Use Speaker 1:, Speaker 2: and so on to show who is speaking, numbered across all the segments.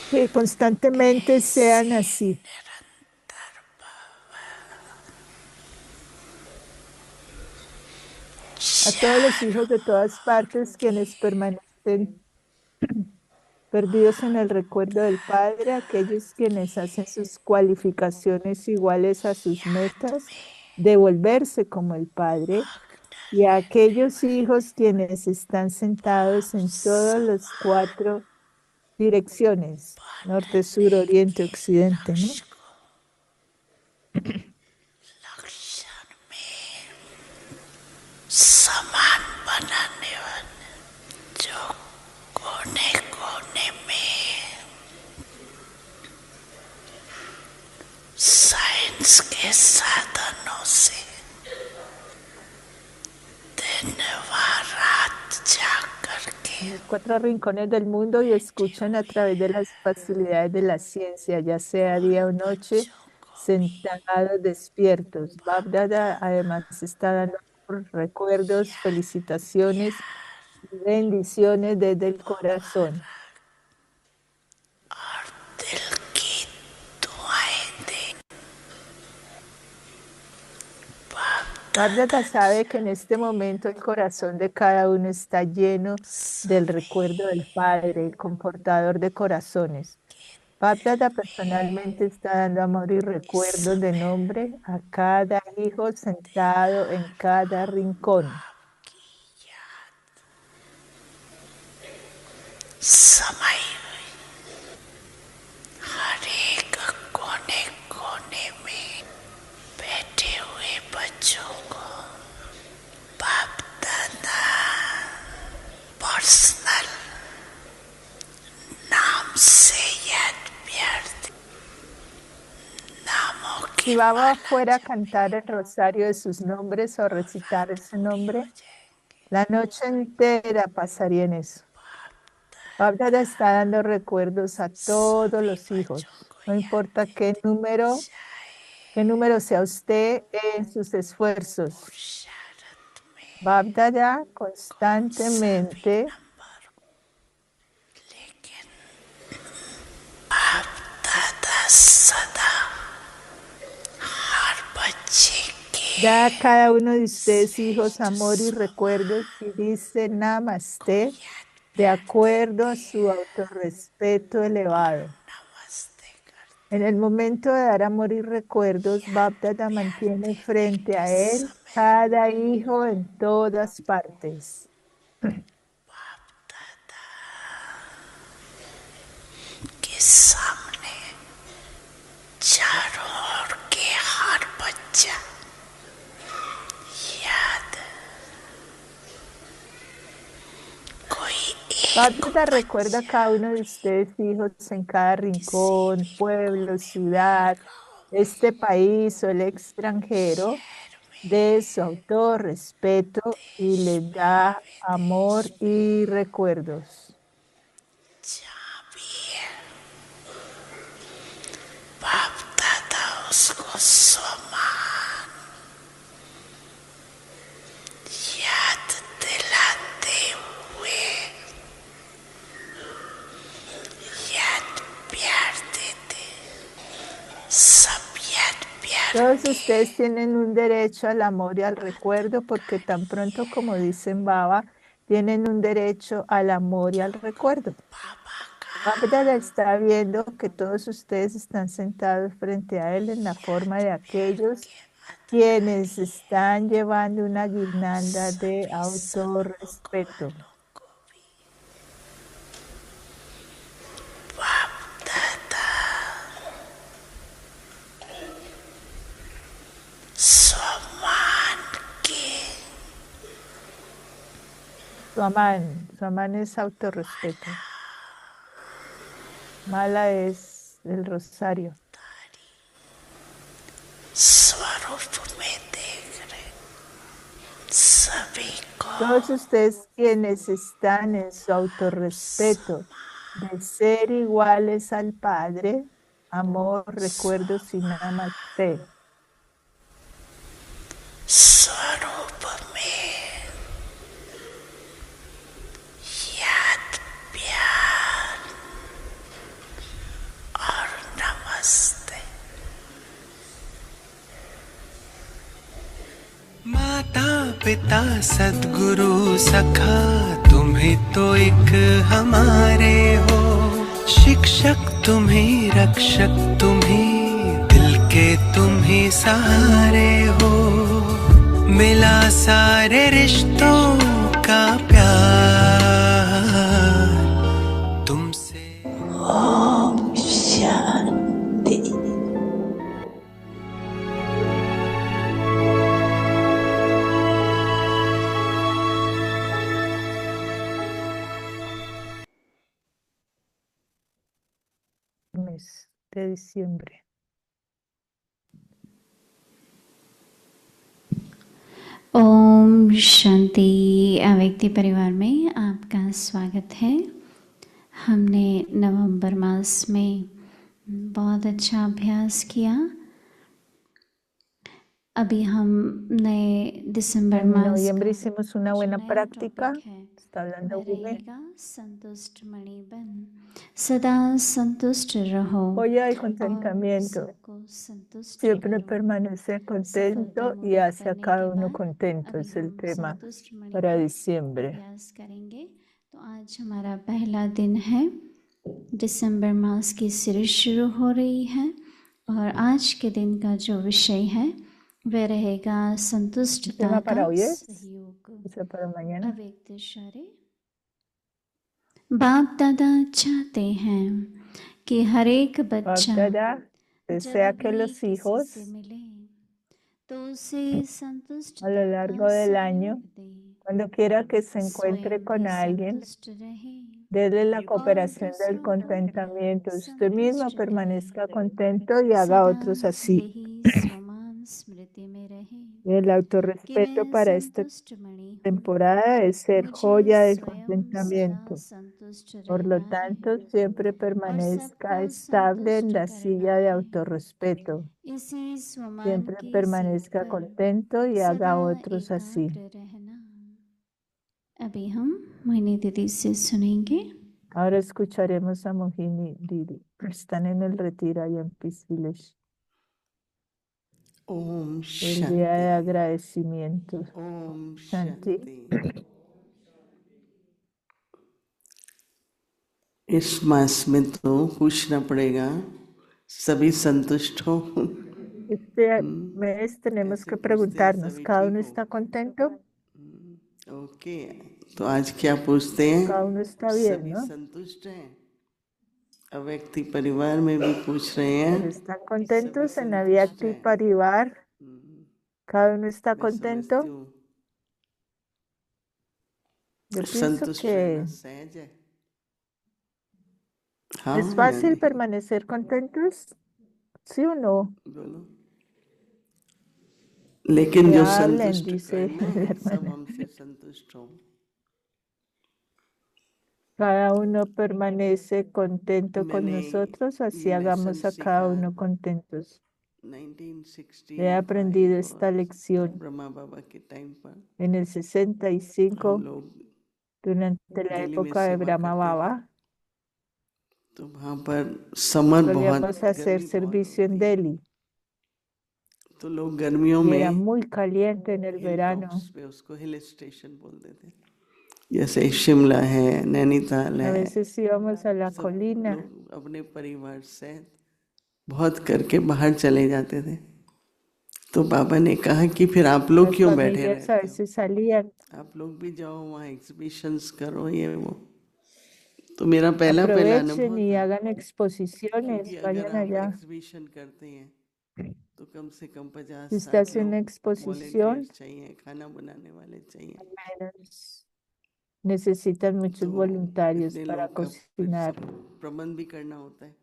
Speaker 1: que constantemente sean así. A todos los hijos de todas partes quienes permanecen perdidos en el recuerdo del Padre, aquellos quienes hacen sus cualificaciones iguales a sus metas, de volverse como el Padre, y a aquellos hijos quienes están sentados en todas las cuatro direcciones, norte, sur, oriente, occidente, ¿no?
Speaker 2: समान बनाने वाले जो कोने कोने में साइंस के साधनों से दिन व रात जाकर के
Speaker 1: En los cuatro rincones del mundo y escuchan a través de las facilidades de la ciencia, ya sea día o noche,
Speaker 2: बच्चों को भी
Speaker 1: sentados, despiertos. Babdada además está dando recuerdos, felicitaciones y bendiciones desde el corazón.
Speaker 2: और दिल की दुआएं दे
Speaker 1: Babdada sabe que en este momento el corazón de cada uno está lleno del recuerdo del Padre, el confortador de corazones. Paplata personalmente está dando amor y
Speaker 2: इस
Speaker 1: recuerdos de
Speaker 2: समय
Speaker 1: nombre a cada hijo sentado en cada rincón.
Speaker 2: समय हर एक कोने कोने में बैठे हुए बच्चों को बाप दादा पर्सनल नाम से याद प्यार नामों
Speaker 1: Si
Speaker 2: की
Speaker 1: Baba
Speaker 2: माला
Speaker 1: fuera a
Speaker 2: जपे
Speaker 1: cantar el rosario de sus nombres o recitar
Speaker 2: रात
Speaker 1: ese
Speaker 2: बड़ी
Speaker 1: nombre,
Speaker 2: हो जाएगी
Speaker 1: la noche entera pasaría en eso. Babdada está dando recuerdos a todos
Speaker 2: सभी
Speaker 1: los hijos.
Speaker 2: बच्चों को
Speaker 1: No
Speaker 2: याद
Speaker 1: importa
Speaker 2: देते चाहे
Speaker 1: qué número sea usted en sus esfuerzos.
Speaker 2: पुरुषार्थ में
Speaker 1: Babdada
Speaker 2: कौन सा भी
Speaker 1: constantemente
Speaker 2: नंबर लेकिन बाप दादा सदा हर बच्चे
Speaker 1: da a
Speaker 2: के
Speaker 1: cada uno de ustedes, hijos,
Speaker 2: श्रेष्ठ
Speaker 1: amor y
Speaker 2: स्वभाव
Speaker 1: recuerdos y dice
Speaker 2: को
Speaker 1: Namaste
Speaker 2: याद
Speaker 1: de
Speaker 2: प्यार
Speaker 1: acuerdo a
Speaker 2: देते
Speaker 1: su autorrespeto
Speaker 2: और
Speaker 1: elevado.
Speaker 2: नमस्ते
Speaker 1: En
Speaker 2: करते
Speaker 1: el momento de dar amor y recuerdos,
Speaker 2: याद
Speaker 1: Baptida
Speaker 2: प्यार
Speaker 1: mantiene
Speaker 2: देने
Speaker 1: frente
Speaker 2: के
Speaker 1: a él
Speaker 2: समय
Speaker 1: cada hijo en todas partes.
Speaker 2: बाप दादा के सामने चारों ओर के हर बच्चा याद कोई एक
Speaker 1: Baptida recuerda a
Speaker 2: बच्चा
Speaker 1: cada uno de ustedes, hijos, en cada
Speaker 2: किसी
Speaker 1: rincón,
Speaker 2: भी
Speaker 1: pueblo,
Speaker 2: कोने में
Speaker 1: ciudad,
Speaker 2: गाँव
Speaker 1: este país o el extranjero
Speaker 2: शहर
Speaker 1: de
Speaker 2: में
Speaker 1: su autorrespeto y le
Speaker 2: देश में
Speaker 1: da
Speaker 2: विदेश
Speaker 1: amor y recuerdos.
Speaker 2: जहाँ भी है बाप दादा उसको सम्मान याद दिलाते हुए याद प्यार देते सब याद प्यार
Speaker 1: Todos
Speaker 2: के
Speaker 1: ustedes tienen un derecho al amor y al recuerdo porque tan pronto como dicen Baba, tienen un derecho al amor y al recuerdo.
Speaker 2: बाबा का
Speaker 1: Baba está viendo que todos ustedes están sentados frente a él en la forma
Speaker 2: याद
Speaker 1: de
Speaker 2: प्यार
Speaker 1: aquellos
Speaker 2: के
Speaker 1: quienes están llevando una guirnalda de
Speaker 2: सभी
Speaker 1: autorrespeto.
Speaker 2: समभगवानों को भी बाप दादा सम्मान के
Speaker 1: Su amán es autorrespeto. Mala es el rosario.
Speaker 2: स्वरूप में देख रहे सभी को
Speaker 1: Todos ustedes quienes están en su autorrespeto de ser iguales al Padre, amor, recuerdos y namaste.
Speaker 2: स्वरूप में याद प्यार पिता सद्गुरु सखा तुम्हें तो एक हमारे हो। शिक्षक तुम्हें, रक्षक तुम्हें, दिल के तुम्हें सहारे हो। मिला सारे रिश्तों का प्यार तुमसे। ओम Shanti.
Speaker 1: Mes de diciembre.
Speaker 3: Om शांति। अव्यक्ति परिवार में आपका स्वागत है। हमने नवंबर मास में बहुत अच्छा अभ्यास किया। अभी हम नए दिसंबर
Speaker 1: En
Speaker 3: मास
Speaker 1: noviembre
Speaker 3: का
Speaker 1: hicimos una
Speaker 3: जो
Speaker 1: buena
Speaker 3: नया
Speaker 1: práctica.
Speaker 3: टॉपिक है
Speaker 1: Está hablando
Speaker 3: वह
Speaker 1: muy bien.
Speaker 3: रहेगा संतुष्ट मणि बन, सदा संतुष्ट रहो
Speaker 1: Joya de
Speaker 3: और
Speaker 1: contentamiento.
Speaker 3: सबको संतुष्ट
Speaker 1: Siempre
Speaker 3: करो।
Speaker 1: permanece contento y
Speaker 3: सफलतापूर्वक
Speaker 1: hacia
Speaker 3: करने
Speaker 1: cada
Speaker 3: के
Speaker 1: uno
Speaker 3: बाद
Speaker 1: contento.
Speaker 3: अभी
Speaker 1: Es el
Speaker 3: हम
Speaker 1: tema
Speaker 3: संतुष्ट मणि
Speaker 1: para
Speaker 3: का
Speaker 1: diciembre.
Speaker 3: अभ्यास करेंगे। तो आज हमारा पहला दिन है, दिसंबर मास की सीरीज शुरू हो रही है और आज के दिन का जो विषय है वह रहेगा
Speaker 1: El
Speaker 3: संतुष्टता
Speaker 1: tema
Speaker 3: का
Speaker 1: para hoy es,
Speaker 3: सहयोग।
Speaker 1: ese para mañana.
Speaker 3: अव्यक्त इशारे। बाप दादा चाहते हैं कि हर एक बच्चा
Speaker 1: Dada desea
Speaker 3: जब
Speaker 1: que
Speaker 3: भी
Speaker 1: los
Speaker 3: किसी
Speaker 1: hijos
Speaker 3: से मिले तो उसे
Speaker 1: a
Speaker 3: संतुष्टता
Speaker 1: lo
Speaker 3: का
Speaker 1: largo del año,
Speaker 3: सहयोग दे,
Speaker 1: cuando quiera que se encuentre
Speaker 3: स्वयं
Speaker 1: con
Speaker 3: भी
Speaker 1: alguien,
Speaker 3: संतुष्ट रहे
Speaker 1: desde la
Speaker 3: और
Speaker 1: cooperación del
Speaker 3: दूसरों को
Speaker 1: contentamiento, usted mismo
Speaker 3: संतुष्ट करे।
Speaker 1: permanezca contento y haga
Speaker 3: सदा
Speaker 1: otros así.
Speaker 3: यही स्वमान स्मृति में रहे
Speaker 1: El
Speaker 3: कि
Speaker 1: autorrespeto
Speaker 3: मैं
Speaker 1: para esta
Speaker 3: संतुष्ट मणि हूँ,
Speaker 1: temporada es ser
Speaker 3: मुझे
Speaker 1: joya del
Speaker 3: स्वयं सदा
Speaker 1: contentamiento.
Speaker 3: संतुष्ट
Speaker 1: Por lo
Speaker 3: रहना
Speaker 1: tanto,
Speaker 3: है
Speaker 1: siempre
Speaker 3: और
Speaker 1: permanezca
Speaker 3: सबको
Speaker 1: estable en
Speaker 3: संतुष्ट
Speaker 1: la
Speaker 3: करना
Speaker 1: silla de
Speaker 3: है।
Speaker 1: autorrespeto.
Speaker 3: इसी स्वमान
Speaker 1: Siempre
Speaker 3: की सीढ़ी
Speaker 1: permanezca
Speaker 3: पर
Speaker 1: contento y haga
Speaker 3: सदा
Speaker 1: otros así.
Speaker 3: एकाग्र रहना। अभी हम मोहिनी दीदी से सुनेंगे।
Speaker 1: Ahora escucharemos a Mohini Didi. Están en el retiro allá en Peace Village.
Speaker 2: Om
Speaker 1: El día de
Speaker 2: शांति।
Speaker 1: agradecimiento.
Speaker 2: ओम
Speaker 1: Shanti.
Speaker 2: शांति। इस मास में तो पूछना पड़ेगा सभी संतुष्ट हो।
Speaker 1: Este mes tenemos
Speaker 2: ऐसे
Speaker 1: que
Speaker 2: पूछते हैं
Speaker 1: preguntarnos,
Speaker 2: सभी
Speaker 1: ¿cada
Speaker 2: ठीक
Speaker 1: uno
Speaker 2: हो?
Speaker 1: está contento?
Speaker 2: ओके, तो आज क्या पूछते हैं?
Speaker 1: Cada uno está bien,
Speaker 2: सभी
Speaker 1: ¿no?
Speaker 2: संतुष्ट हैं? अव्यक्ति परिवार में भी पूछ रहे हैं
Speaker 1: Pero están
Speaker 2: सभी
Speaker 1: contentos en la
Speaker 2: संतुष्ट
Speaker 1: Avyakti
Speaker 2: हैं?
Speaker 1: Parivar. Cada uno está
Speaker 2: मैं समझती
Speaker 1: contento.
Speaker 2: हूँ
Speaker 1: Yo pienso
Speaker 2: संतुष्ट रहना
Speaker 1: que
Speaker 2: सहज है। हाँ
Speaker 1: es fácil
Speaker 2: Naini
Speaker 1: permanecer contentos, ¿sí o no?
Speaker 2: बोलो। लेकिन
Speaker 1: Que
Speaker 2: जो
Speaker 1: hablen,
Speaker 2: संतुष्ट
Speaker 1: dice
Speaker 2: करना
Speaker 1: la
Speaker 2: है सब
Speaker 1: hermana.
Speaker 2: हमसे संतुष्ट हो।
Speaker 1: Cada uno permanece contento con
Speaker 2: मैंने
Speaker 1: nosotros, así
Speaker 2: ये लेसन
Speaker 1: hagamos a
Speaker 2: सीखा
Speaker 1: cada uno contentos. He
Speaker 2: 1965
Speaker 1: aprendido esta
Speaker 2: और
Speaker 1: lección
Speaker 2: ब्रह्मा बाबा के टाइम पर
Speaker 1: en el
Speaker 2: हम
Speaker 1: 65
Speaker 2: लोग
Speaker 1: durante la
Speaker 2: दिल्ली में
Speaker 1: época de
Speaker 2: सेवा
Speaker 1: Brahma
Speaker 2: करते थे।
Speaker 1: Baba.
Speaker 2: तो वहाँ पर समर बहुत
Speaker 1: Solíamos hacer
Speaker 2: गर्मी बहुत
Speaker 1: servicio en
Speaker 2: होती है,
Speaker 1: Delhi
Speaker 2: तो लोग गर्मियों
Speaker 1: y era
Speaker 2: में
Speaker 1: muy caliente en el
Speaker 2: हिल
Speaker 1: verano.
Speaker 2: टॉप्स पे उसको हिल स्टेशन बोलते थे, जैसे शिमला है, नैनीताल
Speaker 1: A
Speaker 2: है।
Speaker 1: veces íbamos a la
Speaker 2: सब
Speaker 1: colina.
Speaker 2: लोग अपने परिवार से बहुत करके बाहर चले जाते थे। तो बाबा ने कहा कि फिर आप लोग
Speaker 1: Las
Speaker 2: क्यों बैठे
Speaker 1: familias a
Speaker 2: रहते हो,
Speaker 1: veces salían.
Speaker 2: आप लोग भी जाओ वहाँ एग्जीबिशंस करो ये वो। तो मेरा पहला
Speaker 1: Aprovechen
Speaker 2: अनुभव
Speaker 1: y
Speaker 2: था,
Speaker 1: hagan exposiciones,
Speaker 2: क्योंकि अगर
Speaker 1: vayan
Speaker 2: आप
Speaker 1: allá.
Speaker 2: एग्जीबिशन करते हैं तो कम से कम
Speaker 1: Si usted
Speaker 2: 50-60
Speaker 1: hace una
Speaker 2: लोग
Speaker 1: exposición,
Speaker 2: वॉलेंटियर्स चाहिए, खाना बनाने वाले चाहिए।
Speaker 1: al menos necesitan muchos
Speaker 2: तो
Speaker 1: voluntarios
Speaker 2: इतने
Speaker 1: para
Speaker 2: लोग का फिर
Speaker 1: cocinar.
Speaker 2: सब प्रबंध भी करना होता है,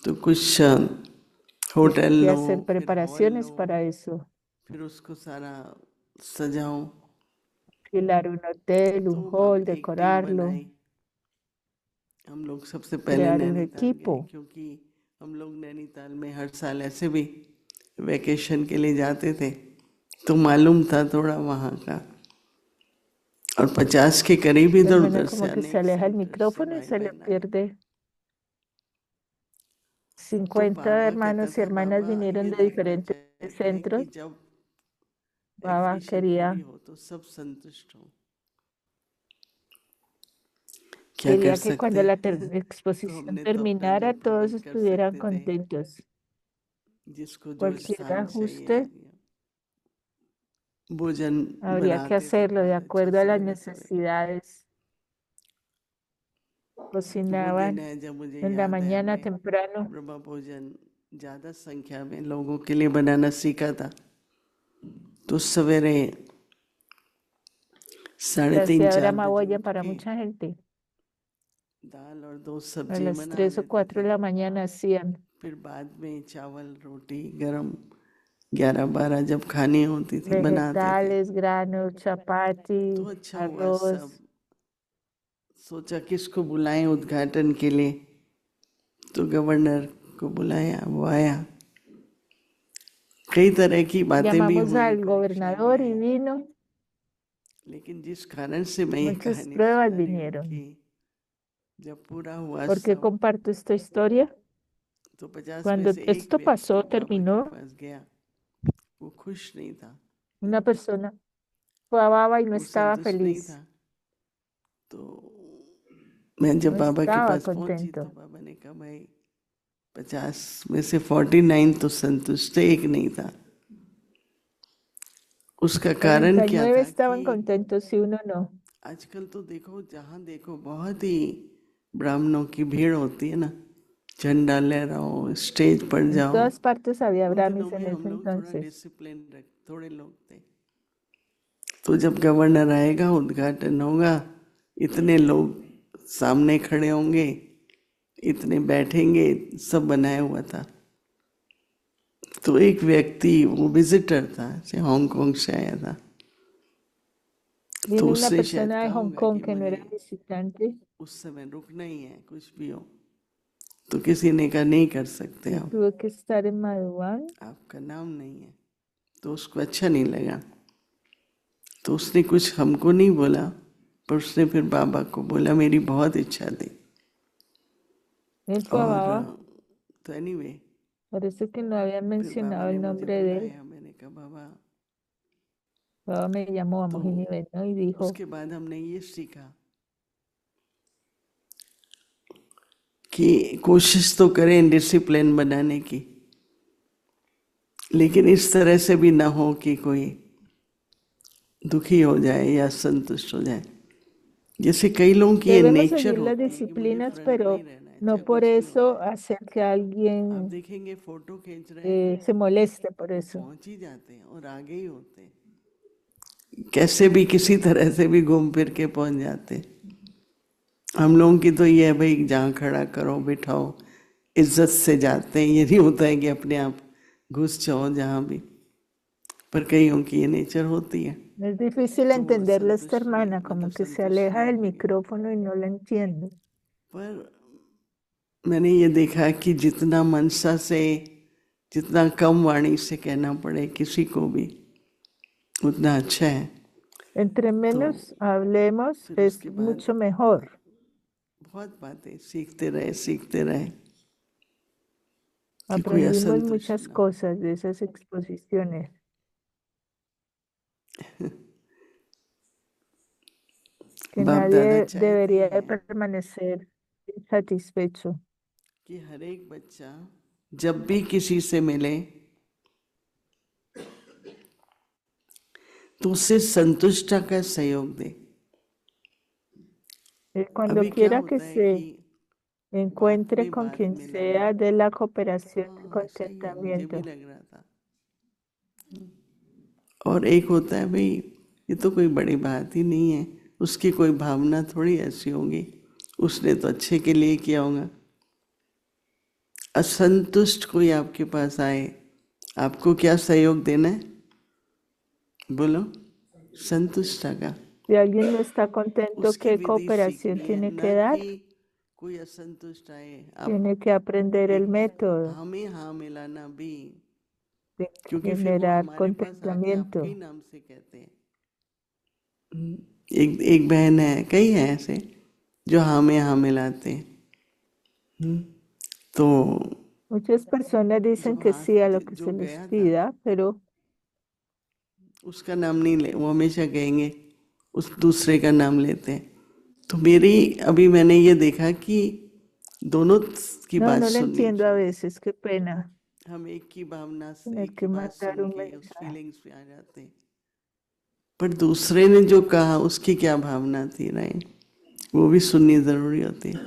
Speaker 2: तो कुछ
Speaker 1: Y hay
Speaker 2: होटल
Speaker 1: que
Speaker 2: लो,
Speaker 1: hacer
Speaker 2: फिर हॉल
Speaker 1: preparaciones
Speaker 2: लो,
Speaker 1: para eso.
Speaker 2: फिर उसको सारा सजाओ।
Speaker 1: Alquilar un hotel,
Speaker 2: तो
Speaker 1: un
Speaker 2: बाबा
Speaker 1: hall,
Speaker 2: ने एक टीम
Speaker 1: decorarlo,
Speaker 2: बनाई। हम लोग सबसे पहले
Speaker 1: crear un
Speaker 2: नैनीताल गए,
Speaker 1: equipo.
Speaker 2: क्योंकि हम लोग नैनीताल में हर साल ऐसे भी वैकेशन के लिए जाते थे, तो मालूम था थोड़ा वहाँ का। और 50 के करीब
Speaker 1: La
Speaker 2: इधर
Speaker 1: hermana
Speaker 2: उधर से
Speaker 1: como que se
Speaker 2: अनेक
Speaker 1: aleja el
Speaker 2: सेंटर्स से
Speaker 1: micrófono y
Speaker 2: भाई
Speaker 1: se le
Speaker 2: बहन आए।
Speaker 1: pierde.
Speaker 2: तो
Speaker 1: 50
Speaker 2: बाबा कहता
Speaker 1: hermanos y
Speaker 2: था,
Speaker 1: hermanas
Speaker 2: बाबा
Speaker 1: vinieron
Speaker 2: ये
Speaker 1: de
Speaker 2: देखना
Speaker 1: diferentes
Speaker 2: चाहते हैं कि
Speaker 1: centros.
Speaker 2: जब
Speaker 1: Baba
Speaker 2: वेकेशन
Speaker 1: quería,
Speaker 2: पूरी हो तो सब संतुष्ट हो। क्या कर
Speaker 1: quería que
Speaker 2: सकते
Speaker 1: cuando la
Speaker 2: हैं? तो
Speaker 1: exposición
Speaker 2: हमने तो अपना जो
Speaker 1: terminara todos
Speaker 2: प्रबंध कर
Speaker 1: estuvieran
Speaker 2: सकते थे,
Speaker 1: contentos.
Speaker 2: जिसको जो
Speaker 1: Cualquier
Speaker 2: स्थान चाहिए,
Speaker 1: ajuste
Speaker 2: भोजन
Speaker 1: habría que
Speaker 2: बनाते थे,
Speaker 1: hacerlo de
Speaker 2: बहुत अच्छा
Speaker 1: acuerdo a las
Speaker 2: सवेरे सवेरे।
Speaker 1: necesidades.
Speaker 2: वो दिन
Speaker 1: Cocinaban
Speaker 2: है जब मुझे
Speaker 1: en la
Speaker 2: याद है
Speaker 1: mañana
Speaker 2: हमने
Speaker 1: temprano.
Speaker 2: ब्रह्म भोजन ज़्यादा संख्या में लोगों के लिए बनाना सीखा था। तो सवेरे
Speaker 1: Se
Speaker 2: 3:30
Speaker 1: hacía
Speaker 2: 4 बजे
Speaker 1: olla
Speaker 2: उठ
Speaker 1: para
Speaker 2: के
Speaker 1: mucha gente.
Speaker 2: दाल और 2
Speaker 1: A
Speaker 2: सब्जी
Speaker 1: las
Speaker 2: बना
Speaker 1: 3 o
Speaker 2: लेते
Speaker 1: 4
Speaker 2: थे।
Speaker 1: de la mañana hacían
Speaker 2: फिर बाद में चावल रोटी गरम 11-12 जब खानी होती थी बनाते थे।
Speaker 1: vegetales, granos,
Speaker 2: तो
Speaker 1: chapati,
Speaker 2: अच्छा हुआ सब
Speaker 1: arroz.
Speaker 2: सोचा किसको बुलाएं उद्घाटन के लिए, तो गवर्नर को बुलाया, वो आया। कई तरह की बातें भी
Speaker 1: Llamamos
Speaker 2: हुई,
Speaker 1: al
Speaker 2: परीक्षाएं भी
Speaker 1: gobernador y
Speaker 2: आई,
Speaker 1: vino.
Speaker 2: लेकिन जिस कारण से मैं ये
Speaker 1: Muchas
Speaker 2: कहानी
Speaker 1: pruebas
Speaker 2: सुना रही हूँ कि
Speaker 1: vinieron.
Speaker 2: जब पूरा हुआ
Speaker 1: ¿Por qué
Speaker 2: सब,
Speaker 1: comparto esta historia?
Speaker 2: तो 50 में
Speaker 1: Cuando
Speaker 2: से एक
Speaker 1: esto
Speaker 2: व्यक्ति
Speaker 1: pasó,
Speaker 2: बाबा के
Speaker 1: terminó,
Speaker 2: पास गया, वो खुश नहीं था,
Speaker 1: una persona fue a Baba y no
Speaker 2: वो
Speaker 1: estaba
Speaker 2: संतुष्ट नहीं
Speaker 1: feliz,
Speaker 2: था। तो मैं जब
Speaker 1: no
Speaker 2: बाबा के
Speaker 1: estaba
Speaker 2: पास पहुंची तो
Speaker 1: contento.
Speaker 2: बाबा ने कहा भाई 50 में से 49 तो संतुष्ट, एक नहीं था। उसका कारण क्या
Speaker 1: 49
Speaker 2: था कि
Speaker 1: estaban contentos y uno no.
Speaker 2: आजकल तो देखो जहाँ देखो बहुत ही ब्राह्मणों की भीड़ होती है ना, झंडा लहराओ, स्टेज पर
Speaker 1: En
Speaker 2: जाओ।
Speaker 1: todas partes había
Speaker 2: उन दिनों
Speaker 1: brahmis
Speaker 2: में
Speaker 1: en
Speaker 2: हम
Speaker 1: ese
Speaker 2: लोग थोड़ा
Speaker 1: entonces.
Speaker 2: डिसिप्लिन रख, थोड़े लोग थे। तो जब गवर्नर आएगा, उद्घाटन होगा, इतने लोग सामने खड़े होंगे, इतने बैठेंगे, सब बनाया हुआ था। तो एक व्यक्ति, वो विजिटर था, से हांगकांग से आया था, तो
Speaker 1: Vino una
Speaker 2: उसने शायद
Speaker 1: persona de
Speaker 2: कहा
Speaker 1: Hong
Speaker 2: होगा
Speaker 1: Kong
Speaker 2: कि
Speaker 1: que no
Speaker 2: मुझे
Speaker 1: era visitante
Speaker 2: उस समय रुकना ही है, कुछ भी हो। तो किसी ने कहा नहीं कर सकते
Speaker 1: y
Speaker 2: आप,
Speaker 1: tuve que estar en Maduán.
Speaker 2: आपका नाम नहीं है। तो उसको अच्छा नहीं लगा, तो उसने कुछ हमको नहीं बोला, पर उसने फिर बाबा को बोला मेरी बहुत इच्छा थी।
Speaker 1: Él fue a
Speaker 2: और
Speaker 1: Baba.
Speaker 2: तो anyway,
Speaker 1: Parece que no habían
Speaker 2: फिर बाबा
Speaker 1: mencionado
Speaker 2: ने
Speaker 1: el
Speaker 2: मुझे
Speaker 1: nombre de él.
Speaker 2: बुलाया, मैंने कहा बाबा।
Speaker 1: Baba me llamó a
Speaker 2: तो
Speaker 1: Mojini Beno y dijo,
Speaker 2: उसके बाद हमने ये सीखा कि कोशिश तो करें डिसिप्लिन बनाने की, लेकिन इस तरह से भी ना हो कि कोई दुखी हो जाए या संतुष्ट हो जाए। जैसे कई लोगों की ये
Speaker 1: debemos
Speaker 2: नेचर
Speaker 1: seguir las
Speaker 2: होती है कि मुझे
Speaker 1: disciplinas,
Speaker 2: फ्रंट में ही
Speaker 1: pero
Speaker 2: रहना है,
Speaker 1: no
Speaker 2: चाहे
Speaker 1: por
Speaker 2: कुछ भी हो
Speaker 1: eso
Speaker 2: जाए।
Speaker 1: hacer que
Speaker 2: आप
Speaker 1: alguien
Speaker 2: देखेंगे फोटो खींच रहे हैं,
Speaker 1: se moleste por
Speaker 2: वो
Speaker 1: eso.
Speaker 2: पहुंच ही जाते हैं और आगे ही होते हैं, कैसे भी किसी तरह से भी घूम फिर के पहुंच जाते हैं। हम लोगों की तो ये है भाई, जहाँ खड़ा करो बिठाओ, इज्जत से जाते हैं। ये नहीं होता है कि अपने आप घुस जाओ जहाँ भी, पर कईयों की ये नेचर होती है।
Speaker 1: Es difícil
Speaker 2: तो वो
Speaker 1: entenderle a esta
Speaker 2: संतुष्ट नहीं,
Speaker 1: hermana,
Speaker 2: मतलब
Speaker 1: como que se
Speaker 2: संतुष्ट
Speaker 1: aleja
Speaker 2: नहीं
Speaker 1: del
Speaker 2: हुई।
Speaker 1: micrófono y no la entiende.
Speaker 2: पर मैंने ये देखा कि जितना मनसा से, जितना कम वाणी से कहना पड़े किसी को भी, उतना अच्छा है।
Speaker 1: Entre
Speaker 2: तो
Speaker 1: menos hablemos,
Speaker 2: फिर
Speaker 1: es
Speaker 2: उसके बाद
Speaker 1: mucho mejor.
Speaker 2: बहुत बातें सीखते रहे कि कोई
Speaker 1: Aprendimos
Speaker 2: असंतुष्ट
Speaker 1: muchas
Speaker 2: ना हो।
Speaker 1: cosas de esas exposiciones, que
Speaker 2: बाप दादा
Speaker 1: nadie
Speaker 2: चाहते
Speaker 1: debería de
Speaker 2: हैं
Speaker 1: permanecer insatisfecho.
Speaker 2: कि हर एक बच्चा जब भी किसी से मिले तो उससे संतुष्टता का सहयोग दे।
Speaker 1: Cuando
Speaker 2: अभी क्या
Speaker 1: quiera que
Speaker 2: होता है कि
Speaker 1: se
Speaker 2: बात
Speaker 1: encuentre
Speaker 2: में
Speaker 1: con
Speaker 2: बात
Speaker 1: quien
Speaker 2: मिलाना,
Speaker 1: sea de la cooperación y
Speaker 2: हाँ सही है, मुझे भी
Speaker 1: contentamiento.
Speaker 2: लग रहा था। और एक होता है भाई, ये तो कोई बड़ी बात ही नहीं है, उसकी कोई भावना थोड़ी ऐसी होगी, उसने तो अच्छे के लिए किया होगा। असंतुष्ट कोई आपके पास आए, आपको क्या सहयोग देना है? बोलो, संतुष्टता का।
Speaker 1: Si alguien no está contento,
Speaker 2: उसकी
Speaker 1: ¿qué
Speaker 2: विधि
Speaker 1: cooperación
Speaker 2: सीखनी है,
Speaker 1: tiene que
Speaker 2: न
Speaker 1: dar?
Speaker 2: कि कोई असंतुष्ट आए आप
Speaker 1: Tiene que aprender el
Speaker 2: एक
Speaker 1: método
Speaker 2: हाँ में हाँ मिलाना भी,
Speaker 1: de
Speaker 2: क्योंकि फिर वो
Speaker 1: generar
Speaker 2: हमारे पास आके आपके ही
Speaker 1: contentamiento.
Speaker 2: नाम से कहते हैं। एक एक बहन है, कई हैं ऐसे जो हाँ में हाँ मिलाते हैं। तो
Speaker 1: Muchas personas dicen
Speaker 2: जब
Speaker 1: que
Speaker 2: हाँ
Speaker 1: sí a lo que
Speaker 2: जो
Speaker 1: se les
Speaker 2: गया था,
Speaker 1: pida, pero
Speaker 2: उसका नाम नहीं ले, वो हमेशा कहेंगे उस दूसरे का नाम लेते हैं। तो मेरी अभी मैंने ये देखा कि दोनों की
Speaker 1: No,
Speaker 2: बात
Speaker 1: no lo
Speaker 2: सुननी
Speaker 1: entiendo a
Speaker 2: चाहिए।
Speaker 1: veces, qué pena
Speaker 2: हम एक की भावना से,
Speaker 1: tener
Speaker 2: एक की
Speaker 1: que
Speaker 2: बात
Speaker 1: mandar
Speaker 2: सुन
Speaker 1: un
Speaker 2: के उस
Speaker 1: mensaje.
Speaker 2: फीलिंग्स पे आ जाते हैं, पर दूसरे ने जो कहा उसकी क्या भावना थी, राइट, वो भी सुननी जरूरी होती है।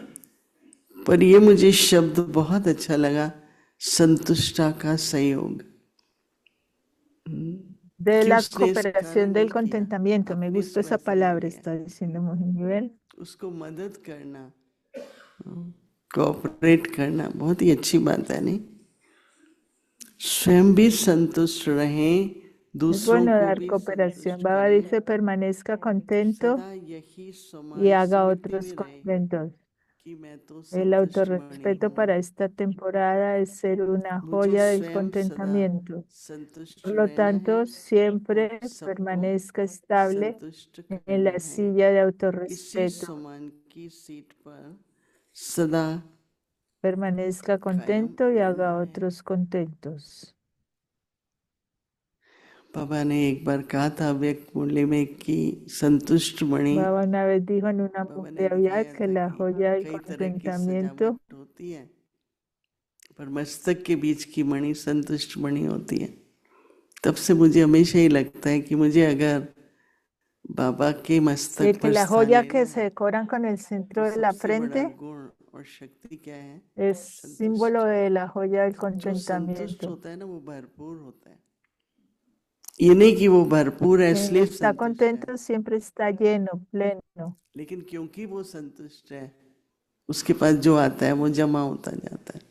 Speaker 2: पर ये मुझे शब्द बहुत अच्छा लगा, संतुष्टा का सहयोग,
Speaker 1: De
Speaker 2: कि
Speaker 1: la
Speaker 2: उसने इस कारण
Speaker 1: cooperación del
Speaker 2: नहीं किया,
Speaker 1: contentamiento, me
Speaker 2: अपने
Speaker 1: gustó esa
Speaker 2: स्व से नहीं
Speaker 1: palabra,
Speaker 2: लिया,
Speaker 1: está diciendo muy bien.
Speaker 2: उसको मदद करना, कोऑपरेट करना बहुत ही अच्छी बात है, नहीं? स्वयं भी संतुष्ट रहें,
Speaker 1: Es
Speaker 2: दूसरों
Speaker 1: bueno
Speaker 2: को
Speaker 1: dar
Speaker 2: भी
Speaker 1: cooperación.
Speaker 2: संतुष्ट
Speaker 1: Baba
Speaker 2: करें,
Speaker 1: dice, permanezca contento
Speaker 2: सदा यही
Speaker 1: y
Speaker 2: समान
Speaker 1: haga
Speaker 2: स्मृति
Speaker 1: otros
Speaker 2: में रहे
Speaker 1: contentos.
Speaker 2: कि मैं तो
Speaker 1: El
Speaker 2: संतुष्ट मणि
Speaker 1: autorrespeto
Speaker 2: हूँ।
Speaker 1: para esta temporada es ser una
Speaker 2: मुझे
Speaker 1: joya del
Speaker 2: स्वयं सदा
Speaker 1: contentamiento.
Speaker 2: संतुष्ट
Speaker 1: Por lo
Speaker 2: रहना है
Speaker 1: tanto,
Speaker 2: और
Speaker 1: siempre
Speaker 2: सबको
Speaker 1: permanezca estable
Speaker 2: संतुष्ट
Speaker 1: en
Speaker 2: करना
Speaker 1: la
Speaker 2: है।
Speaker 1: silla de
Speaker 2: इसी
Speaker 1: autorrespeto.
Speaker 2: समान की सीट पर सदा
Speaker 1: Permanezca
Speaker 2: कायम
Speaker 1: contento y
Speaker 2: रहना
Speaker 1: haga
Speaker 2: है।
Speaker 1: otros contentos.
Speaker 2: बाबा ने एक बार कहा था व्यक्त मुरली में कि संतुष्ट मणि,
Speaker 1: Baba una vez dijo en una
Speaker 2: बाबा ने
Speaker 1: Murli Avyad
Speaker 2: दिखाया
Speaker 1: que
Speaker 2: था
Speaker 1: la
Speaker 2: कि
Speaker 1: joya del
Speaker 2: कई तरह की
Speaker 1: contentamiento
Speaker 2: सजावट होती है, पर मस्तक के बीच की मणि संतुष्ट मणि होती है। तब से मुझे हमेशा ही लगता है कि मुझे अगर बाबा के मस्तक
Speaker 1: que
Speaker 2: पर
Speaker 1: la
Speaker 2: स्थान
Speaker 1: joya
Speaker 2: लेना
Speaker 1: que se
Speaker 2: है
Speaker 1: decoran con el
Speaker 2: तो
Speaker 1: centro de la
Speaker 2: सबसे बड़ा
Speaker 1: frente
Speaker 2: गुण और शक्ति क्या है?
Speaker 1: es
Speaker 2: संतुष्ट।
Speaker 1: símbolo de la joya del
Speaker 2: जो संतुष्ट
Speaker 1: contentamiento.
Speaker 2: होता है ना वो भरपूर होता है। ये नहीं कि वो भरपूर है
Speaker 1: Quien
Speaker 2: इसलिए
Speaker 1: está
Speaker 2: संतुष्ट है,
Speaker 1: contento siempre está lleno, pleno.
Speaker 2: लेकिन क्योंकि वो संतुष्ट है उसके पास जो आता है वो जमा होता जाता है।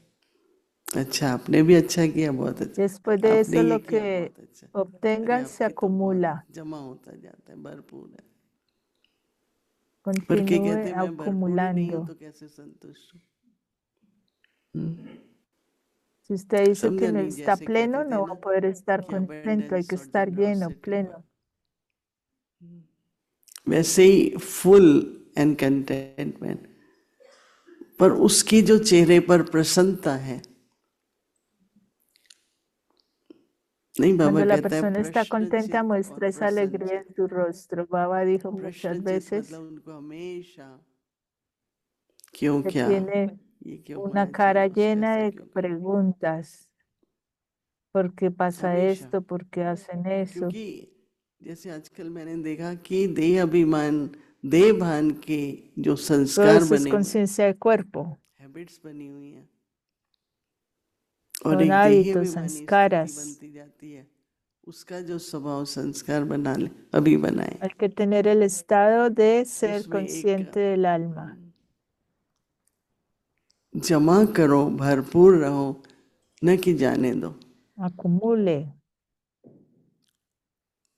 Speaker 2: अच्छा आपने भी अच्छा किया, बहुत अच्छा,
Speaker 1: Después de
Speaker 2: आपने
Speaker 1: eso,
Speaker 2: ये
Speaker 1: lo
Speaker 2: किया
Speaker 1: que
Speaker 2: बहुत अच्छा, अरे
Speaker 1: obtengan se
Speaker 2: आपके तो बहुत
Speaker 1: acumula.
Speaker 2: जमा होता जाता है, भरपूर है। पर क्या
Speaker 1: Continúe
Speaker 2: कहते हैं मैं भरपूर ही नहीं हूँ
Speaker 1: acumulando.
Speaker 2: तो कैसे संतुष्ट हूँ?
Speaker 1: Si usted dice que
Speaker 2: समझा
Speaker 1: no
Speaker 2: नहीं,
Speaker 1: está
Speaker 2: जैसे कहते
Speaker 1: pleno,
Speaker 2: थे
Speaker 1: no va
Speaker 2: ना
Speaker 1: a poder estar
Speaker 2: कि
Speaker 1: contento, hay que
Speaker 2: अबंडेंस और
Speaker 1: estar lleno,
Speaker 2: जनरॉसिटी,
Speaker 1: pleno.
Speaker 2: वैसे ही फुल एंड कंटेंटमेंट, पर उसकी जो चेहरे पर प्रसन्नता है, नहीं बाबा
Speaker 1: Cuando la
Speaker 2: कहता है
Speaker 1: persona está
Speaker 2: प्रश्न
Speaker 1: contenta,
Speaker 2: चित और
Speaker 1: muestra esa
Speaker 2: प्रसन्न
Speaker 1: alegría
Speaker 2: चित।
Speaker 1: en su rostro. Baba dijo
Speaker 2: प्रश्न
Speaker 1: muchas
Speaker 2: चित
Speaker 1: veces
Speaker 2: मतलब उनको हमेशा क्यों,
Speaker 1: que
Speaker 2: क्या,
Speaker 1: tiene
Speaker 2: ये क्यों
Speaker 1: una
Speaker 2: होना चाहिए,
Speaker 1: cara
Speaker 2: उसका
Speaker 1: llena
Speaker 2: ऐसा
Speaker 1: de
Speaker 2: क्यों करना,
Speaker 1: preguntas. ¿Por qué pasa
Speaker 2: हमेशा।
Speaker 1: esto? ¿Por qué hacen eso?
Speaker 2: क्योंकि जैसे आजकल मैंने देखा कि देह अभिमान, देह भान के जो
Speaker 1: Todo
Speaker 2: संस्कार
Speaker 1: eso es
Speaker 2: बने हुए,
Speaker 1: conciencia del cuerpo.
Speaker 2: हैबिट्स बनी हुई हैं, और
Speaker 1: Son
Speaker 2: एक देही
Speaker 1: hábitos,
Speaker 2: अभिमानी स्थिति
Speaker 1: sanskaras.
Speaker 2: बनती जाती है, उसका जो स्वभाव संस्कार बना ले, अभी बनाए,
Speaker 1: Hay que tener el estado de ser
Speaker 2: उसमें एक
Speaker 1: consciente del alma.
Speaker 2: जमा करो, भरपूर रहो, न कि जाने दो।
Speaker 1: Acumule.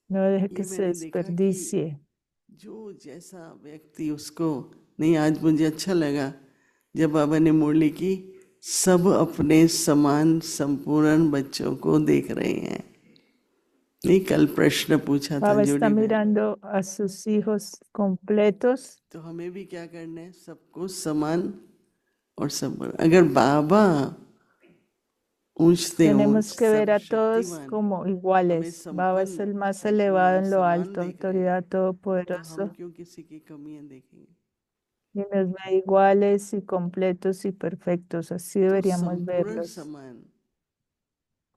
Speaker 1: No deje
Speaker 2: ये
Speaker 1: que se
Speaker 2: मैंने देखा कि
Speaker 1: desperdicie.
Speaker 2: जो जैसा व्यक्ति उसको, नहीं आज मुझे अच्छा लगा जब बाबा ने मुरली की, सब अपने समान संपूर्ण बच्चों को देख रहे हैं। नहीं कल प्रश्न पूछा था
Speaker 1: Baba está
Speaker 2: जोड़ी बहन,
Speaker 1: mirando a sus hijos completos.
Speaker 2: तो हमें भी क्या करना है, सबको समान और संपूर्ण। अगर बाबा ऊंच से ऊंच
Speaker 1: Tenemos que ver a todos
Speaker 2: सर्वशक्तिमान
Speaker 1: como
Speaker 2: हमें
Speaker 1: iguales. Baba es
Speaker 2: संपन्न
Speaker 1: el más elevado
Speaker 2: संपूर्ण
Speaker 1: en lo
Speaker 2: समान
Speaker 1: alto,
Speaker 2: देख रहे हैं,
Speaker 1: autoridad
Speaker 2: तो हम
Speaker 1: todopoderoso.
Speaker 2: क्यों किसी की कमियां देखेंगे?
Speaker 1: Y nos ve iguales y completos y perfectos. Así
Speaker 2: तो
Speaker 1: deberíamos
Speaker 2: संपूर्ण
Speaker 1: verlos.
Speaker 2: समान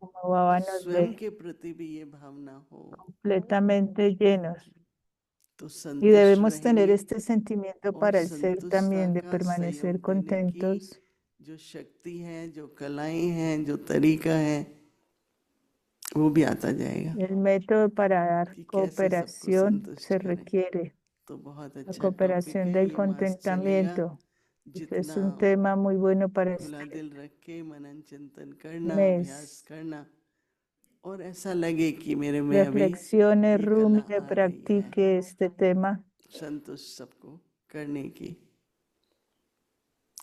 Speaker 1: Como Baba nos
Speaker 2: स्वयं
Speaker 1: ve
Speaker 2: के प्रति भी ये भावना हो
Speaker 1: completamente llenos.
Speaker 2: तो
Speaker 1: Y
Speaker 2: संतुष्ट
Speaker 1: debemos tener
Speaker 2: रहेंगे,
Speaker 1: este sentimiento
Speaker 2: और
Speaker 1: para el ser
Speaker 2: संतुष्टता
Speaker 1: también de
Speaker 2: का
Speaker 1: permanecer
Speaker 2: सहयोग देने की
Speaker 1: contentos.
Speaker 2: जो शक्ति है, जो कलाएं हैं, जो तरीका है, वो भी आता जाएगा
Speaker 1: El método para dar
Speaker 2: कि कैसे सबको
Speaker 1: cooperación
Speaker 2: संतुष्ट
Speaker 1: se
Speaker 2: करें।
Speaker 1: requiere.
Speaker 2: तो बहुत
Speaker 1: La
Speaker 2: अच्छा टॉपिक
Speaker 1: cooperación
Speaker 2: है,
Speaker 1: del
Speaker 2: ये मास चलेगा।
Speaker 1: contentamiento. Este es
Speaker 2: जितना
Speaker 1: un tema muy bueno para
Speaker 2: खुला
Speaker 1: este
Speaker 2: दिल रख के मनन चिंतन करना, अभ्यास
Speaker 1: mes.
Speaker 2: करना, और ऐसा लगे कि मेरे में अभी
Speaker 1: Reflexione,
Speaker 2: ये कला
Speaker 1: rumie,
Speaker 2: आ रही है,
Speaker 1: practique este tema.
Speaker 2: संतुष्ट सबको करने की।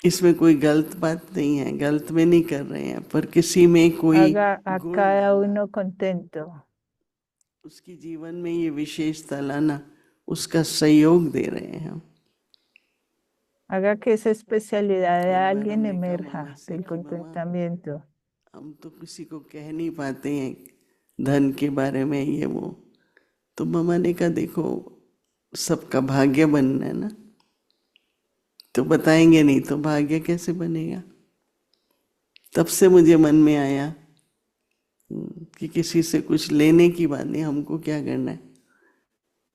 Speaker 2: इसमें कोई गलत बात नहीं है, गलत में नहीं कर रहे हैं, पर किसी में कोई
Speaker 1: Haga a
Speaker 2: गुण
Speaker 1: cada
Speaker 2: लाना,
Speaker 1: uno contento.
Speaker 2: उसकी जीवन में ये विशेषता लाना, उसका सहयोग दे रहे हैं हम।
Speaker 1: Haga que esa especialidad de
Speaker 2: एक बार
Speaker 1: alguien
Speaker 2: हमने कहा मामा
Speaker 1: emerja
Speaker 2: से
Speaker 1: del
Speaker 2: कि मामा
Speaker 1: contentamiento.
Speaker 2: हम तो किसी को कह नहीं पाते हैं धन के बारे में ये वो, तो मामा ने कहा देखो सबका भाग्य बनना है ना, तो बताएंगे नहीं तो भाग्य कैसे बनेगा। तब से मुझे मन में आया कि किसी से कुछ लेने की बात नहीं, हमको क्या करना है,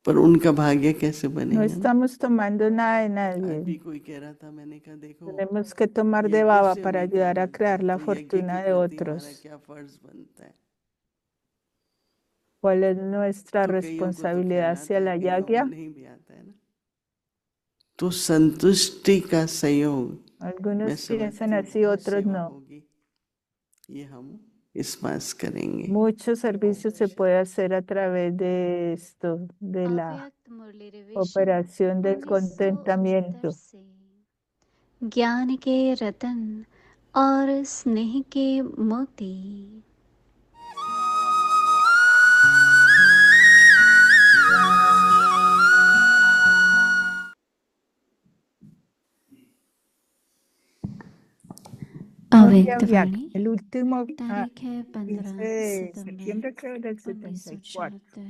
Speaker 2: पर उनका भाग्य कैसे
Speaker 1: No
Speaker 2: बनेगा ना।
Speaker 1: estamos tomando nada de
Speaker 2: आज भी
Speaker 1: nadie.
Speaker 2: कोई कह रहा था, मैंने कहा देखो
Speaker 1: Tenemos que tomar de
Speaker 2: यज्ञ
Speaker 1: baba
Speaker 2: से
Speaker 1: para
Speaker 2: हमें क्या
Speaker 1: ayudar a
Speaker 2: मिलता है,
Speaker 1: crear la
Speaker 2: तो यज्ञ के
Speaker 1: fortuna de
Speaker 2: प्रति हमारा
Speaker 1: otros.
Speaker 2: क्या फर्ज बनता है।
Speaker 1: ¿Cuál es nuestra
Speaker 2: तो कईयों को तो
Speaker 1: responsabilidad
Speaker 2: ख्याल
Speaker 1: hacia
Speaker 2: आता है,
Speaker 1: la
Speaker 2: कईयों को
Speaker 1: yagya?
Speaker 2: नहीं भी आता है ना। तो संतुष्टि का संयोग मैं
Speaker 1: Algunos
Speaker 2: समझती
Speaker 1: piensan
Speaker 2: हूँ
Speaker 1: así,
Speaker 2: बहुत
Speaker 1: otros
Speaker 2: सेवा
Speaker 1: no.
Speaker 2: होगी, ये हम इस मास करेंगे।
Speaker 1: Muchos servicios se puede hacer a través de esto, de la
Speaker 3: अव्यक्त मुरली रिविजन
Speaker 1: operación del
Speaker 3: 1969
Speaker 1: contentamiento.
Speaker 3: से ज्ञान के रतन और स्नेह के मोती। अव्यक्त वाणी
Speaker 1: El último,
Speaker 3: तारीख है 15
Speaker 1: 15 de
Speaker 3: सितंबर
Speaker 1: septiembre creo del 74.
Speaker 3: 1974।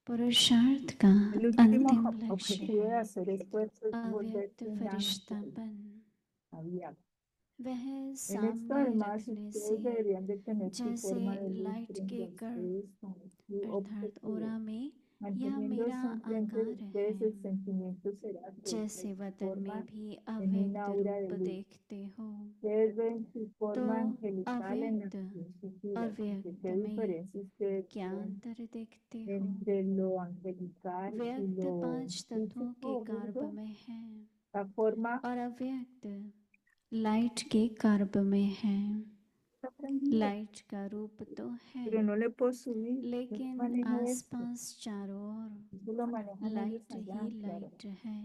Speaker 3: पुरुषार्थ का
Speaker 1: El último
Speaker 3: अंतिम लक्ष्य
Speaker 1: objetivo de
Speaker 3: है
Speaker 1: hacer esfuerzo es
Speaker 3: अव्यक्त
Speaker 1: volverse un ángel
Speaker 3: फरिश्तापन।
Speaker 1: abierto.
Speaker 3: वह
Speaker 1: En esto
Speaker 3: सामने
Speaker 1: además
Speaker 3: रखने से
Speaker 1: ustedes deberían de tener su
Speaker 3: जैसे
Speaker 1: forma de luz
Speaker 3: light
Speaker 1: frente
Speaker 3: के
Speaker 1: a
Speaker 3: curve
Speaker 1: ustedes como su
Speaker 3: अर्थात
Speaker 1: objetivo,
Speaker 3: ओरा में यह
Speaker 1: manteniendo
Speaker 3: मेरा
Speaker 1: siempre entre
Speaker 3: आकार
Speaker 1: ustedes
Speaker 3: है।
Speaker 1: el sentimiento será que
Speaker 3: जैसे
Speaker 1: ustedes
Speaker 3: वतन
Speaker 1: forman
Speaker 3: में भी
Speaker 1: en un
Speaker 3: अव्यक्त
Speaker 1: aura de
Speaker 3: रूप
Speaker 1: luz.
Speaker 3: देखते हो,
Speaker 1: Ustedes ven su
Speaker 3: तो
Speaker 1: forma angelical en la
Speaker 3: अव्यक्त
Speaker 1: sutura.
Speaker 3: अव्यक्त
Speaker 1: ¿Qué
Speaker 3: में
Speaker 1: diferencia ustedes
Speaker 3: क्या
Speaker 1: ven
Speaker 3: अंतर देखते हो?
Speaker 1: entre lo angelical y
Speaker 3: व्यक्त
Speaker 1: lo
Speaker 3: 5 तत्वों
Speaker 1: físico
Speaker 3: के
Speaker 1: o
Speaker 3: गर्भ
Speaker 1: burdo?
Speaker 3: में है
Speaker 1: La forma
Speaker 3: और अव्यक्त लाइट के गर्भ में है।
Speaker 1: está prendida,
Speaker 3: लाइट का रूप तो है,
Speaker 1: pero no le puedo subir. Yo
Speaker 3: लेकिन
Speaker 1: manejo esto.
Speaker 3: आसपास चारों ओर
Speaker 1: Eso lo manejan ellos
Speaker 3: light
Speaker 1: allá,
Speaker 3: ही
Speaker 1: claro.
Speaker 3: लाइट है।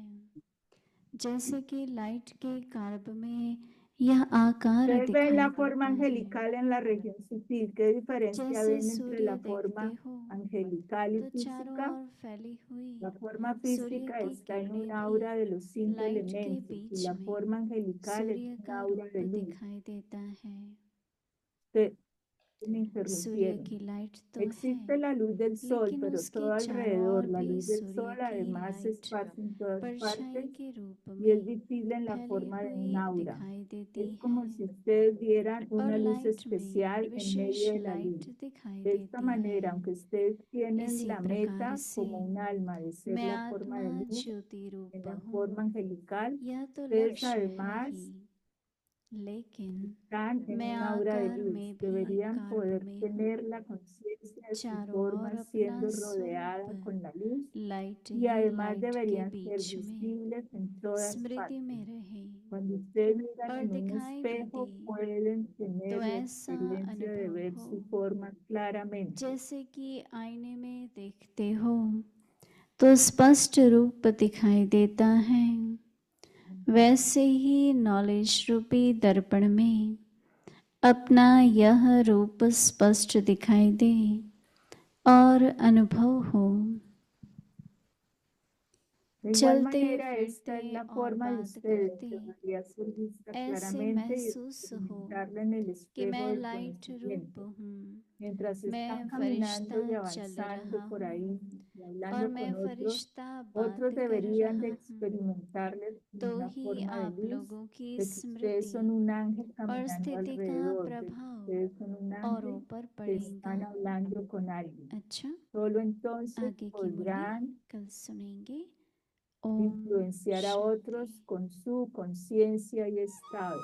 Speaker 3: जैसे कि लाइट के गर्भ में यह आकार
Speaker 1: Ustedes ven
Speaker 3: दिखाई
Speaker 1: la forma
Speaker 3: देता है।
Speaker 1: angelical en la región sutil. ¿Qué diferencia
Speaker 3: जैसे
Speaker 1: ven entre
Speaker 3: सूर्य
Speaker 1: la forma
Speaker 3: देखते हो
Speaker 1: angelical y
Speaker 3: तो चारों
Speaker 1: física?
Speaker 3: ओर फैली हुई
Speaker 1: La forma
Speaker 3: सूर्य
Speaker 1: física
Speaker 3: की
Speaker 1: está en
Speaker 3: किरणें
Speaker 1: un
Speaker 3: भी
Speaker 1: aura de los 5
Speaker 3: लाइट के
Speaker 1: elementos y
Speaker 3: बीच
Speaker 1: la
Speaker 3: में
Speaker 1: forma angelical es
Speaker 3: सूर्य
Speaker 1: un
Speaker 3: का
Speaker 1: aura
Speaker 3: रूप
Speaker 1: de luz.
Speaker 3: दिखाई देता है।
Speaker 1: Ustedes me
Speaker 3: सूर्य
Speaker 1: interrumpieron.
Speaker 3: की लाइट तो है,
Speaker 1: Existe la luz del sol,
Speaker 3: लेकिन
Speaker 1: pero
Speaker 3: उसके
Speaker 1: todo
Speaker 3: चारों
Speaker 1: alrededor,
Speaker 3: ओर
Speaker 1: la
Speaker 3: भी
Speaker 1: luz del
Speaker 3: सूर्य
Speaker 1: sol
Speaker 3: की
Speaker 1: además se
Speaker 3: light
Speaker 1: esparce en todas
Speaker 3: परछाई
Speaker 1: partes
Speaker 3: के रूप
Speaker 1: y
Speaker 3: में
Speaker 1: es visible en la
Speaker 3: फैली
Speaker 1: forma de
Speaker 3: हुई
Speaker 1: un aura.
Speaker 3: दिखाई देती
Speaker 1: Es
Speaker 3: है
Speaker 1: como si ustedes vieran
Speaker 3: और
Speaker 1: una luz
Speaker 3: लाइट में
Speaker 1: especial en
Speaker 3: विशेष
Speaker 1: medio de la
Speaker 3: light
Speaker 1: luz.
Speaker 3: दिखाई
Speaker 1: De esta
Speaker 3: देती
Speaker 1: manera,
Speaker 3: है।
Speaker 1: aunque ustedes tienen
Speaker 3: इसी
Speaker 1: la
Speaker 3: प्रकार
Speaker 1: meta
Speaker 3: से
Speaker 1: como un alma de ser
Speaker 3: मैं
Speaker 1: la forma de
Speaker 3: आत्मा
Speaker 1: luz
Speaker 3: ज्योति
Speaker 1: en
Speaker 3: रूप
Speaker 1: la
Speaker 3: हूँ,
Speaker 1: forma angelical,
Speaker 3: यह तो
Speaker 1: ustedes
Speaker 3: लक्ष्य है
Speaker 1: además
Speaker 3: ही, लेकिन
Speaker 1: están en
Speaker 3: मैं
Speaker 1: un aura de
Speaker 3: आकार
Speaker 1: luz.
Speaker 3: में भी
Speaker 1: Deberían
Speaker 3: गर्भ
Speaker 1: poder
Speaker 3: में हूँ।
Speaker 1: tener la conciencia de su
Speaker 3: चारों
Speaker 1: forma
Speaker 3: ओर अपना
Speaker 1: siendo rodeada
Speaker 3: स्वरूप
Speaker 1: con la luz
Speaker 3: light
Speaker 1: y
Speaker 3: ही
Speaker 1: además
Speaker 3: लाइट के
Speaker 1: deberían ser
Speaker 3: बीच में
Speaker 1: visibles en todas
Speaker 3: स्मृति
Speaker 1: partes.
Speaker 3: में रहे
Speaker 1: Cuando ustedes miran
Speaker 3: और
Speaker 1: en un
Speaker 3: दिखाई भी
Speaker 1: espejo,
Speaker 3: दे,
Speaker 1: pueden
Speaker 3: तो
Speaker 1: tener la
Speaker 3: ऐसा
Speaker 1: experiencia de
Speaker 3: अनुभव
Speaker 1: ver
Speaker 3: हो
Speaker 1: su forma claramente.
Speaker 3: जैसे कि आईने में देखते हो तो स्पष्ट रूप दिखाई देता है, वैसे ही नॉलेज रूपी दर्पण में अपना यह रूप स्पष्ट दिखाई दे और अनुभव हो।
Speaker 1: De igual
Speaker 3: चलते
Speaker 1: manera, esta es
Speaker 3: फिरते
Speaker 1: la
Speaker 3: और
Speaker 1: forma de
Speaker 3: बात
Speaker 1: ustedes,
Speaker 3: करते
Speaker 1: debería ser vista
Speaker 3: ऐसे
Speaker 1: claramente y
Speaker 3: महसूस हो
Speaker 1: experimentarla en el
Speaker 3: कि
Speaker 1: espejo
Speaker 3: मैं
Speaker 1: del
Speaker 3: लाइट रूप
Speaker 1: conocimiento.
Speaker 3: हूँ,
Speaker 1: Mientras
Speaker 3: मैं
Speaker 1: están
Speaker 3: फरिश्ता
Speaker 1: caminando y
Speaker 3: चल
Speaker 1: avanzando
Speaker 3: रहा
Speaker 1: por
Speaker 3: हूँ
Speaker 1: ahí y
Speaker 3: और
Speaker 1: hablando
Speaker 3: मैं
Speaker 1: con otros,
Speaker 3: फरिश्ता बात
Speaker 1: otros
Speaker 3: कर
Speaker 1: deberían de
Speaker 3: रहा हूँ,
Speaker 1: experimentarles
Speaker 3: तो
Speaker 1: una
Speaker 3: ही
Speaker 1: forma de
Speaker 3: आप
Speaker 1: luz,
Speaker 3: लोगों की
Speaker 1: de que ustedes
Speaker 3: स्मृति
Speaker 1: son un ángel
Speaker 3: और
Speaker 1: caminando
Speaker 3: स्थिति का
Speaker 1: alrededor, de que
Speaker 3: प्रभाव
Speaker 1: ustedes son un
Speaker 3: औरों
Speaker 1: ángel
Speaker 3: पर
Speaker 1: que
Speaker 3: पड़ेगा।
Speaker 1: están hablando con alguien.
Speaker 3: अच्छा,
Speaker 1: Solo entonces
Speaker 3: आगे की मुरली
Speaker 1: podrán
Speaker 3: कल सुनेंगे। ओम
Speaker 1: influenciar a otros
Speaker 3: Shanti.
Speaker 1: con su conciencia y estado.